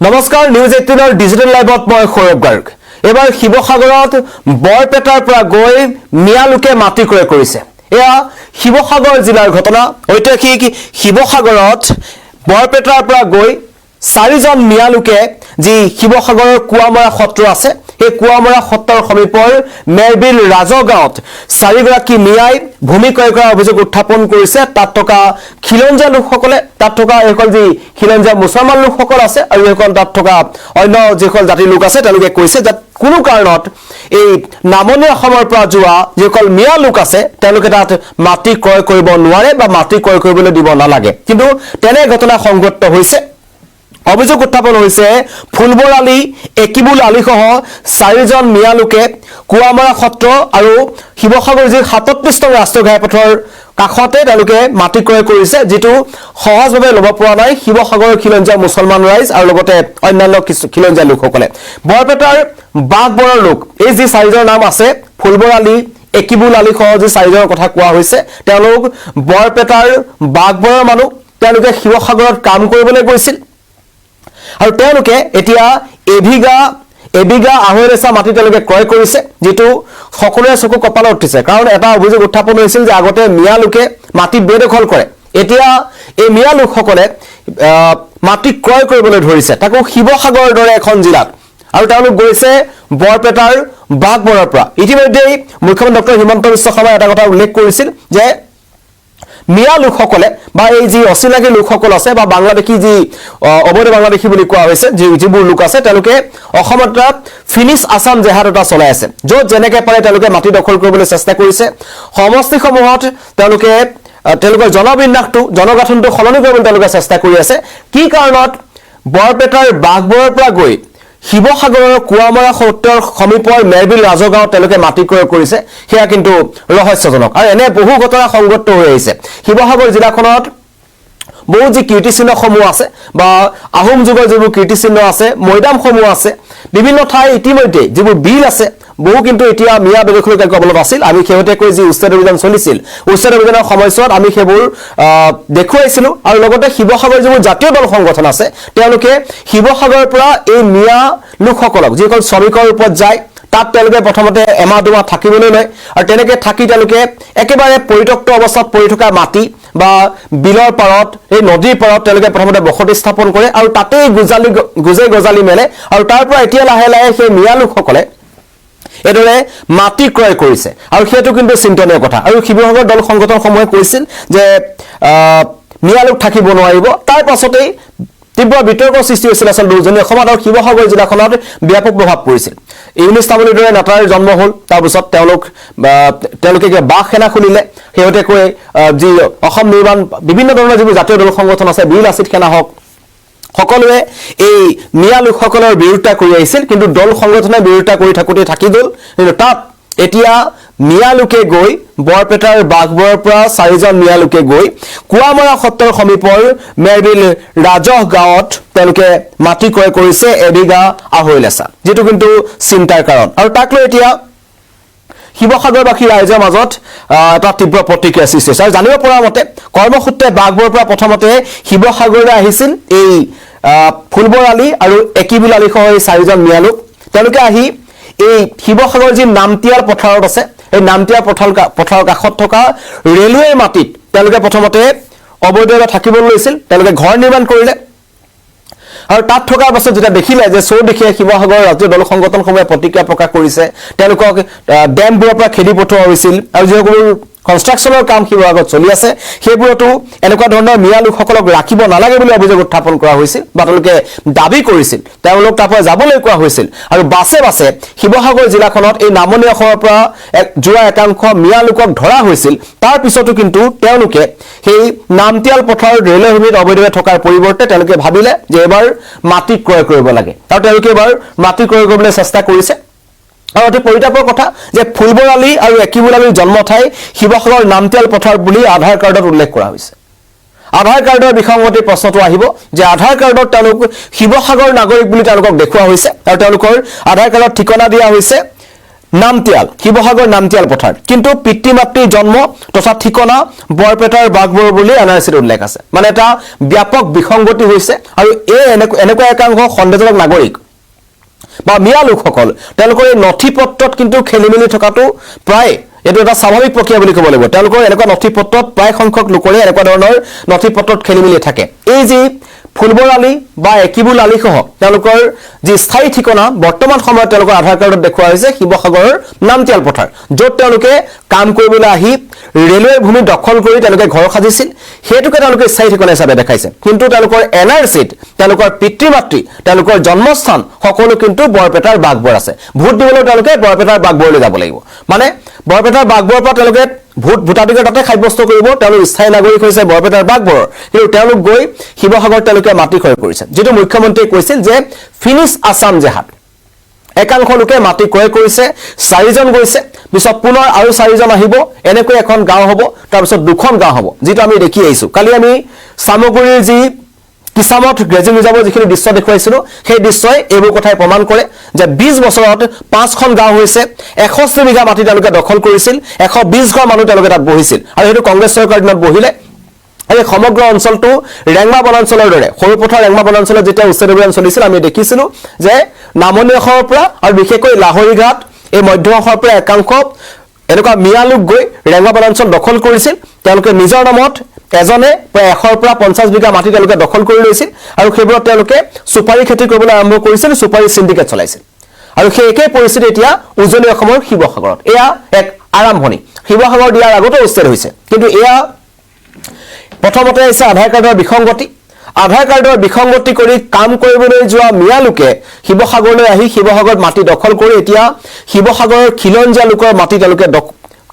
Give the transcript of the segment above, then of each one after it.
নমস্কাৰ news 18 digital লাইভত মই সৌৰভ গাৰ্গ এবাৰ শিৱসাগৰত বৰপেটাৰ পৰা গৈ মিয়ালোকে মাটি ক্ৰয় কৰিছে এয়া শিৱসাগৰ জিলাৰ ঘটনা ঐতিহাসিক শিৱসাগৰত বৰপেটাৰ পৰা গৈ চাৰিজন মিয়ালোকে যি শিৱসাগৰৰ কুৱামৰা সত্ৰ আছে এই কুৱামৰা সত্ৰৰ সমীপৰ মেৰবিল ৰাজগাঁৱত চাৰিগৰাকী মিয়াই ভূমি ক্ৰয় কৰাৰ অভিযোগ উত্থাপন কৰিছে তাত থকা খিলঞ্জীয়া লোকসকলে তাত থকা এইসকল যি খিলঞ্জীয়া মুছলমান লোকসকল আছে আৰু এইসকল তাত থকা অন্য যিসকল জাতিৰ লোক আছে তেওঁলোকে কৈছে যে কোনো কাৰণত এই নামনি অসমৰ পৰা যোৱা যিসকল মিয়া লোক আছে তেওঁলোকে তাত মাটি ক্ৰয় কৰিব নোৱাৰে বা মাটি ক্ৰয় কৰিবলৈ দিব নালাগে কিন্তু তেনে ঘটনা সংঘটিত হৈছে অভিযোগ উত্থাপন হৈছে ফুলবৰ আলী একিবুল আলী সহ চাৰিজন মিয়া লোকে কুৱামৰা সত্ৰ আৰু শিৱসাগৰ যি ৩৭ নং ৰাষ্ট্ৰীয় ঘাইপথৰ কাষতে তেওঁলোকে মাটি ক্ৰয় কৰিছে যেটো সহজভাৱে ল'ব পৰা নাই শিৱসাগৰৰ খিলঞ্জীয়া মুছলমান ৰাইজ আৰু লগতে অন্যান্য খিলঞ্জীয়া লোকসকলে বৰপেটাৰ বাগবৰৰ লোক এই যি চাৰিজনৰ নাম আছে ফুলবৰ আলী একিবুল আলী সহ যি চাৰিজনৰ কথা কোৱা হৈছে তেওঁলোক বৰপেটাৰ বাগবৰৰ মানুহ তেওঁলোকে শিৱসাগৰত কাম কৰিবলৈ গৈছিল আৰু তেওঁলোকে এতিয়া এবিঘা আহৈৰেচা মাটি তেওঁলোকে ক্ৰয় কৰিছে যেটো সকলোৰে চকু কপালত উঠিছে কাৰণ এটা অভিযোগ উত্থাপন হৈছিল যে আগতে মিয়া লোকে মাটি বেদখল কৰে এতিয়া এই মিয়া লোকসকলে মাটি ক্ৰয় কৰিবলৈ ধৰিছে তাকো শিৱসাগৰৰ দৰে এখন জিলাত আৰু তেওঁলোক গৈছে বৰপেটাৰ বাগবৰৰ পৰা ইতিমধ্যে মুখ্যমন্ত্ৰী ডক্টৰ হিমন্ত বিশ্ব শৰ্মাই এটা কথা উল্লেখ কৰিছিল যে মিয়া লোকসকলে বা এই যি অচিনাকি লোকসকল আছে বা বাংলাদেশী যি অবৈধ বাংলাদেশী বুলি কোৱা হৈছে যিবোৰ লোক আছে তেওঁলোকে অসমত ফিনিশ আসাম জেহাদ এটা চলাই আছে য'ত যেনেকৈ পাৰে তেওঁলোকে মাটি দখল কৰিবলৈ চেষ্টা কৰিছে সমষ্টিসমূহত তেওঁলোকৰ জনবিন্যাসটো জনগাঁথনিটো সলনি কৰিবলৈ তেওঁলোকে চেষ্টা কৰি আছে কি কাৰণত বৰপেটাৰ বাগবৰৰ পৰা গৈ শিৱসাগৰৰ কুৱামৰা সত্ৰৰ সমীপৰ মেৰবিল ৰাজগাঁৱত তেওঁলোকে মাটি ক্ৰয় কৰিছে সেয়া কিন্তু ৰহস্যজনক আৰু এনে বহু ঘটনা সংঘটিত হৈ আহিছে শিৱসাগৰ জিলাখনত বহু যি কীৰ্তিচিহ্নসমূহ আছে বা আহোম যুগৰ যিবোৰ কীৰ্তিচিহ্ন আছে মৈদামসমূহ আছে বিভিন্ন ঠাই ইতিমধ্যে যিবোৰ বিল আছে বহু কিন্তু এতিয়া মিয়া বেদখলৰ কবলত আছিল আমি শেহতীয়াকৈ যি উচ্ছেদ অভিযান চলিছিল উচ্ছেদ অভিযানৰ সময়ছোৱাত আমি সেইবোৰ দেখুৱাইছিলো আৰু লগতে শিৱসাগৰ যিবোৰ জাতীয় দল সংগঠন আছে তেওঁলোকে শিৱসাগৰৰ পৰা এই মিয়া লোকসকলক যিসকল শ্ৰমিকৰ ওপৰত যায় তাত তেওঁলোকে প্ৰথমতে এমাহ দুমাহ থাকিবলৈ লয় আৰু তেনেকৈ থাকি তেওঁলোকে একেবাৰে পৰিত্যক্ত অৱস্থাত পৰি থকা মাটি বা বিলৰ পাৰত এই নদীৰ পাৰত তেওঁলোকে প্ৰথমতে বসতি স্থাপন কৰে আৰু তাতেই গজালি মেলে আৰু তাৰ পৰা এতিয়া লাহে লাহে সেই মিয়া লোকসকলে এদৰে মাটি ক্ৰয় কৰিছে আৰু সেইটো কিন্তু চিন্তনীয় কথা আৰু শিৱসাগৰ দল সংগঠনসমূহে কৈছিল যে মিয়া লোক থাকিব নোৱাৰিব তাৰ পাছতেই তীব্ৰ বিতৰ্কৰ সৃষ্টি হৈছিল আছিল দুজনী অসমত আৰু শিৱসাগৰ জিলাখনত ব্যাপক প্ৰভাৱ পৰিছিল ইউনিছ তামুলীৰ দৰে নেতাৰ জন্ম হ'ল তাৰপিছত তেওঁলোকে বাঘ সেনা খুলিলে শেহতীয়াকৈ যি অসম নিৰ্মাণ বিভিন্ন ধৰণৰ যিবোৰ জাতীয় দল সংগঠন আছে বীৰ লাচিত সেনা হওক সকলোৱে এই মিয়া লোকসকলৰ বিৰোধিতা কৰি আহিছিল কিন্তু দল সংগঠনে বিৰোধিতা কৰি থাকোঁতে থাকি গ'ল কিন্তু তাত এতিয়া মিয়া লোকে গৈ বৰপেটাৰ বাগবৰৰ পৰা চাৰিজন মিয়া লোকে গৈ কুৱামৰা সত্ৰৰ সমীপৰ মেৰবিল ৰাজগাঁৱত তেওঁলোকে মাটি ক্ৰয় কৰিছে এবিঘা আহৈলেচা যেটো কিন্তু চিন্তাৰ কাৰণ আৰু তাক লৈ এতিয়া শিৱসাগৰবাসী ৰাইজৰ মাজত এটা তীব্ৰ প্ৰতিক্ৰিয়া সৃষ্টি হৈছে আৰু জানিব পৰা মতে কৰ্মসূত্ৰে বাগবৰৰ পৰা প্ৰথমতে শিৱসাগৰলৈ আহিছিল এই ফুলবৰ আলী আৰু একিবুল আলী সহ এই চাৰিজন মিয়া লোক তেওঁলোকে আহি এই শিৱসাগৰ যি নামতিয়াল পথাৰত আছে এই নামতিয়াল পথাৰৰ কাষত থকা ৰেলৱে মাটিত তেওঁলোকে প্ৰথমতে অবৈধভাৱে থাকিবলৈ লৈছিল তেওঁলোকে ঘৰ নিৰ্মাণ কৰিলে আৰু তাত থকাৰ পাছত যেতিয়া দেখিলে যে চৌদিশে শিৱসাগৰ ৰাজ্য দল সংগঠনসমূহে প্ৰতিক্ৰিয়া প্ৰকাশ কৰিছে তেওঁলোকক ডেমবোৰৰ পৰা খেদি পঠোৱা হৈছিল আৰু যিসকল কনষ্ট্ৰাকশ্যনৰ কাম শিৱসাগৰত চলি আছে সেইবোৰতো এনেকুৱা ধৰণৰ মিয়া লোকসকলক ৰাখিব নালাগে বুলি অভিযোগ উত্থাপন কৰা হৈছিল বা তেওঁলোকে দাবী কৰিছিল তেওঁলোক তাৰ পৰা যাবলৈ কোৱা হৈছিল আৰু বাছে বাছে শিৱসাগৰ জিলাখনত এই নামনি অসমৰ পৰা যোৱা একাংশ মিয়া লোকক ধৰা হৈছিল তাৰ পিছতো কিন্তু তেওঁলোকে সেই নামতিয়াল পথাৰৰ ৰেলৱে ভূমিত অবৈধভাৱে থকাৰ পৰিৱৰ্তে তেওঁলোকে ভাবিলে যে এবাৰ মাটি ক্ৰয় কৰিব লাগে আৰু তেওঁলোকে এবাৰ মাটি ক্ৰয় কৰিবলৈ চেষ্টা কৰিছে আৰু অতি পৰিতাপৰ কথা যে ফুলবৰ আলী আৰু একিবুল আলীৰ জন্ম ঠাই শিৱসাগৰ নামতিয়াল পথাৰ বুলি আধাৰ কাৰ্ডত উল্লেখ কৰা হৈছে আধাৰ কাৰ্ডৰ বিসংগতিৰ প্ৰশ্নটো আহিব যে আধাৰ কাৰ্ডত তেওঁলোক শিৱসাগৰ নাগৰিক বুলি তেওঁলোকক দেখুওৱা হৈছে আৰু তেওঁলোকৰ আধাৰ কাৰ্ডত ঠিকনা দিয়া হৈছে নামতিয়াল শিৱসাগৰ নামতিয়াল পথাৰ কিন্তু পিতৃ মাতৃৰ জন্ম তথা ঠিকনা বৰপেটাৰ বাগবৰ বুলি এনআৰচিত উল্লেখ আছে মানে এটা ব্যাপক বিসংগতি হৈছে আৰু এই এনেকুৱা একাংশ সন্দেহজনক নাগৰিক বা মিয়া লোকসকল তেওঁলোকৰ এই নথি পত্ৰত কিন্তু খেলিমেলি থকাটো প্ৰায় এটো এটা স্বাভাৱিক প্ৰক্ৰিয়া বুলি ক'ব লাগিব তেওঁলোকৰ এনেকুৱা নথি পত্ৰত প্ৰায় সংখ্যক লোকৰে এনেকুৱা ধৰণৰ নথি পত্ৰত খেলিমেলি থাকে এই যি ফুলবৰালি বা একিবুল আলী সহ তেওঁলোকৰ যি স্থায়ী ঠিকনা বৰ্তমান সময়ত তেওঁলোকৰ আধাৰ কাৰ্ডত দেখুওৱা হৈছে শিৱসাগৰৰ নামতিয়াল পথাৰ য'ত তেওঁলোকে কাম কৰিবলৈ আহি ৰেলৱে ভূমি দখল কৰি তেওঁলোকে ঘৰ সাজিছিল হেতুকে তেওঁলোকে স্থায়ী ঠিকনা হিচাপে দেখাইছে কিন্তু তেওঁলোকৰ এনআৰচিত তেওঁলোকৰ পিতৃ মাতৃ তেওঁলোকৰ জন্মস্থান সকলো কিন্তু বৰপেটাৰ বাগবৰ আছে ভোট দিবলৈ তেওঁলোকে বৰপেটাৰ বাগবৰলৈ যাব লাগিব মানে বৰপেটাৰ বাগবৰৰ পৰা তেওঁলোকে ভোটাধিকাৰ তাতে সাব্যস্ত কৰিব তেওঁলোক স্থায়ী নাগৰিক হৈছে বৰপেটাৰ বাগবৰ কিন্তু তেওঁলোক গৈ শিৱসাগৰ তেওঁলোকে মাটি ক্ৰয় কৰিছে যেটো মুখ্যমন্ত্ৰীয়ে কৈছিল যে ফিনিশ আসাম জেহাদ একাংশ লোকে মাটি ক্ৰয় কৰিছে 4জন গৈছে পিছত পুনৰ আৰু 4জন আহিব এনেকৈ এখন গাঁও হ'ব তাৰ পিছত দুখন গাঁও হ'ব যেটো আমি দেখি আহিছো কালি আমি সামগুৰিৰ যি কিসামত গ্ৰেজিং ৰিজাৰ্ভৰ যিখিনি দৃশ্য দেখুৱাইছিলো সেই দৃশ্যই এইবোৰ কথাই প্ৰমাণ কৰে যে 20 বছৰত 5খন গাঁও হৈছে 180 বিঘা মাটি তেওঁলোকে দখল কৰিছিল 120 ঘৰ মানুহ তেওঁলোকে তাত বহিছিল আৰু হেতু কংগ্ৰেছ চৰকাৰ দিনত বহিলে এই সমগ্ৰ অঞ্চলটো ৰেংমা বনাঞ্চলৰ দৰে সৰুপথাৰ ৰেংমা বনাঞ্চলত যেতিয়া উচ্ছেদ অভিযান চলিছিল আমি দেখিছিলো যে নামনি অসমৰ পৰা আৰু বিশেষকৈ লাহৰীঘাট এই মধ্য অসমৰ পৰা একাংশ এনেকুৱা মিয়া লোক গৈ ৰেংমা বনাঞ্চল দখল কৰিছিল তেওঁলোকে নিজৰ নামত এজনে প্ৰায় 100 পৰা 50 বিঘা মাটি তেওঁলোকে দখল কৰি লৈছিল আৰু সেইবোৰত তেওঁলোকে সুপাৰী খেতি কৰিবলৈ আৰম্ভ কৰিছিল সুপাৰী সিন্ডিকেট চলাইছিল আৰু সেই একেই পৰিস্থিতি এতিয়া উজনি অসমৰ শিৱসাগৰত এয়া এক আৰম্ভণি শিৱসাগৰ দিয়াৰ আগতে উচ্ছেদ হৈছে কিন্তু এয়া প্ৰথমতে হৈছে আধাৰ কাৰ্ডৰ বিসংগতি কৰি কাম কৰিবলৈ যোৱা মিয়া লোকে শিৱসাগৰলৈ আহি শিৱসাগৰত মাটি দখল কৰি এতিয়া শিৱসাগৰৰ খিলঞ্জীয়া লোকৰ মাটি তেওঁলোকে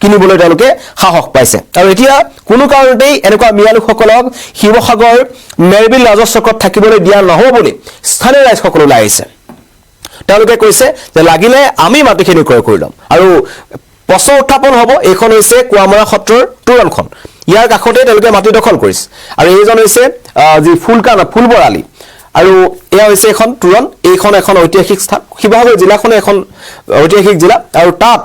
কিনিবলৈ তেওঁলোকে সাহস পাইছে আৰু এতিয়া কোনো কাৰণতেই এনেকুৱা মিয়া লোকসকলক শিৱসাগৰ মেৰবিল ৰাজচক্ৰত থাকিবলৈ দিয়া নহব বুলি স্থানীয় ৰাইজসকল ওলাই আহিছে তেওঁলোকে কৈছে যে লাগিলে আমি মাটিখিনি ক্ৰয় কৰি ল'ম আৰু প্ৰশ্ন উত্থাপন হ'ব এইখন হৈছে কুৱামৰা সত্ৰৰ তুৰণখন ইয়াৰ কাষতে তেওঁলোকে মাটি দখল কৰিছে আৰু এইজন হৈছে যি ফুলবৰালি আৰু এয়া হৈছে এখন তুৰণ এইখন এখন ঐতিহাসিক স্থান শিৱসাগৰ জিলাখনে এখন ঐতিহাসিক জিলা আৰু তাত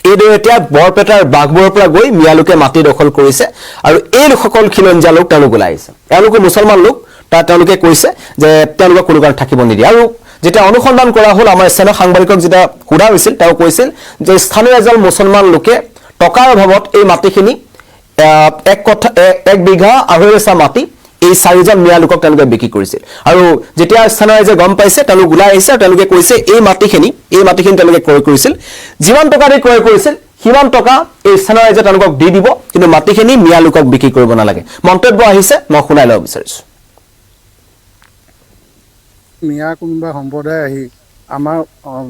এইদৰে এতিয়া বৰপেটাৰ বাগবৰৰ পৰা গৈ মিয়ালোকে মাটি দখল কৰিছে আৰু এই লোকসকল খিলঞ্জীয়া লোক তেওঁলোক ওলাই আহিছে তেওঁলোকে মুছলমান লোক তাত তেওঁলোকে কৈছে যে তেওঁলোকক কোনো কাৰণ থাকিব নিদিয়ে আৰু যেটা অনুসন্ধান কৰা হল আমাৰ স্থানীয় সাংবাদিকক যেটা সোধা হৈছিল তেওঁ কৈছিল যে স্থানীয় এজন মুছলমান লোকে টকাৰ অভাৱত এই মাটিখিনি এক বিঘা 2.5 মাটি এই 4জন মিয়া লোকক তেওঁলোকে বিক্ৰী কৰিছিল আৰু যেতিয়া স্থানীয় ৰাইজে গম পাইছে তেওঁলোক ওলাই আহিছে তেওঁলোকে কৈছে এই মাটিখিনি তেওঁলোকে ক্ৰয় কৰিছিল যিমান টকা দি ক্ৰয় কৰিছিল সিমান টকা এই স্থানীয় ৰাইজে তেওঁলোকক দি দিব কিন্তু মাটিখিনি মিয়া লোকক বিক্ৰী কৰিব নালাগে মন্তব্য আহিছে মই শুনাই লব বিচাৰিছো মিয়া কোনোবা সম্প্ৰদায় আহি আমাৰ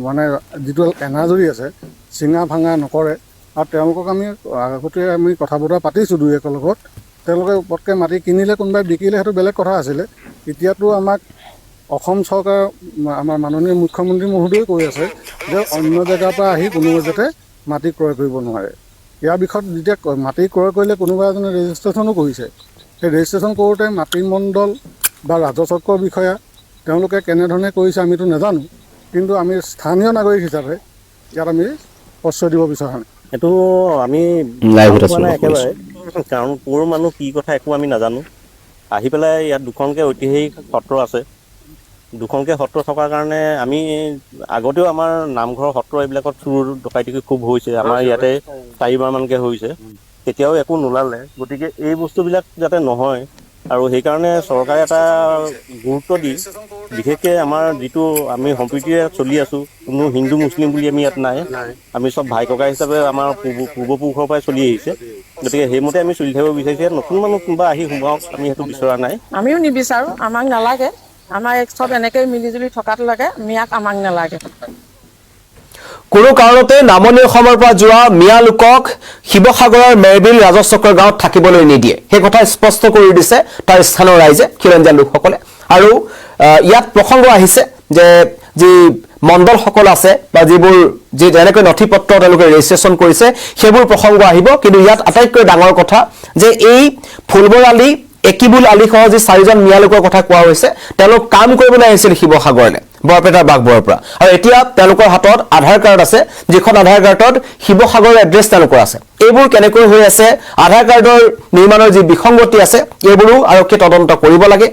মানে যিটো এনাজৰি আছে চিঙা ভাঙা নকৰে আৰু তেওঁলোকক আগতে আমি কথা বতৰা পাতিছোঁ দুই একৰ লগত তেওঁলোকে পটকৈ মাটি কিনিলে কোনোবাই বিকিলে সেইটো বেলেগ কথা আছিলে এতিয়াতো আমাক অসম চৰকাৰ আমাৰ মাননীয় মুখ্যমন্ত্ৰী মহোদয়ে কৈ আছে যে অন্য জেগাৰ পৰা আহি কোনোবাই যাতে মাটি ক্ৰয় কৰিব নোৱাৰে ইয়াৰ বিষয়ত যেতিয়া মাটি ক্ৰয় কৰিলে কোনোবা এজনে ৰেজিষ্ট্ৰেশ্যনো কৰিছে সেই ৰেজিষ্ট্ৰেশ্যন কৰোঁতে মাটি মণ্ডল বা ৰাজচক্ৰৰ বিষয়া তেওঁলোকে কেনেধৰণে কৰিছে আমিতো নাজানো কিন্তু আমি স্থানীয় নাগৰিক হিচাপে ইয়াত আমি প্ৰশ্ৰয় দিব বিচাৰোঁ এইটো আমি মানে একেবাৰে কাৰণ ক'ৰ মানুহ কি কথা একো আমি নাজানো আহি পেলাই ইয়াত দুখনকৈ ঐতিহাসিক সত্ৰ আছে দুখনকৈ সত্ৰ থকাৰ কাৰণে আমি আগতেও আমাৰ নামঘৰ সত্ৰ এইবিলাকত চুৰ ডকাইতি খুব হৈছে আমাৰ ইয়াতে 4বাৰমানকৈ হৈছে তেতিয়াও একো নোলালে গতিকে এই বস্তুবিলাক যাতে নহয় আৰু সেইকাৰণে চৰকাৰে এটা গুৰুত্ব দি বিশেষকৈ আমাৰ যিটো আমি সম্প্ৰীতিৰে চলি আছোঁ কোনো হিন্দু মুছলিম বুলি আমি ইয়াত নাই আমি চব ভাই ককাই হিচাপে আমাৰ পূৰ্বপুৰুষৰ পৰাই চলি আহিছে গতিকে সেইমতে আমি চলি থাকিব বিচাৰিছোঁ নতুন মানুহ কোনোবা আহি সোমাওক আমি সেইটো বিচৰা নাই আমিও নিবিচাৰোঁ আমাক নালাগে আমাৰ চব এনেকৈ মিলিজুলি থকাটো লাগে মিয়াক আমাক নালাগে কোনো কাৰণতে নামনি অসমৰ পৰা যোৱা মিয়া লোকক শিৱসাগৰৰ মেৰবিল ৰাজচক্ৰ গাঁৱত থাকিবলৈ নিদিয়ে সেই কথা স্পষ্ট কৰি দিছে তাৰ স্থানীয় ৰাইজে খিলঞ্জীয়া লোকসকলে আৰু ইয়াত প্ৰসংগ আহিছে যে যি মণ্ডলসকল আছে বা যিবোৰ যেনেকৈ নথি পত্ৰ তেওঁলোকে ৰেজিষ্ট্ৰেশ্যন কৰিছে সেইবোৰ প্ৰসংগ আহিব কিন্তু ইয়াত আটাইতকৈ ডাঙৰ কথা যে এই ফুলবৰালি একিবুল আলী সহ যি 4জন মিয়া লোকৰ কথা কোৱা হৈছে তেওঁলোক কাম কৰিবলৈ আহিছিল শিৱসাগৰলৈ বৰপেটাৰ বাঘবৰৰ পৰা আৰু এতিয়া তেওঁলোকৰ হাতত আধাৰ কাৰ্ড আছে যিখন আধাৰ কাৰ্ডত শিৱসাগৰৰ এড্ৰেছ তেওঁলোকৰ আছে এইবোৰ কেনেকৈ হৈ আছে আধাৰ কাৰ্ডৰ নিৰ্মাণৰ যি বিসংগতি আছে এইবোৰো আৰক্ষী তদন্ত কৰিব লাগে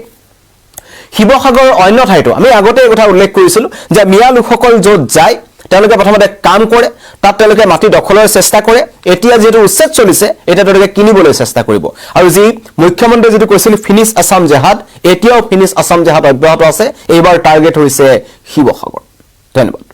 শিৱসাগৰৰ অন্য ঠাইতো আমি আগতে এই কথা উল্লেখ কৰিছিলো যে মিয়া লোকসকল য'ত যায় তেওঁলোকে প্ৰথমতে কাম কৰে তাত তেওঁলোকে মাটি দখলৰ চেষ্টা কৰে এতিয়া যেটো উচ্ছেদ চলিছে এটা তেওঁলোকে কিনিবলৈ চেষ্টা কৰিব আৰু যি মুখ্যমন্ত্ৰী যেটো কৈছিল ফিনিশ আসাম জেহাদ এতিয়াও ফিনিশ আসাম জেহাদ অব্যাহত আছে এইবাৰ টাৰ্গেট হৈছে শিৱসাগৰ ধন্যবাদ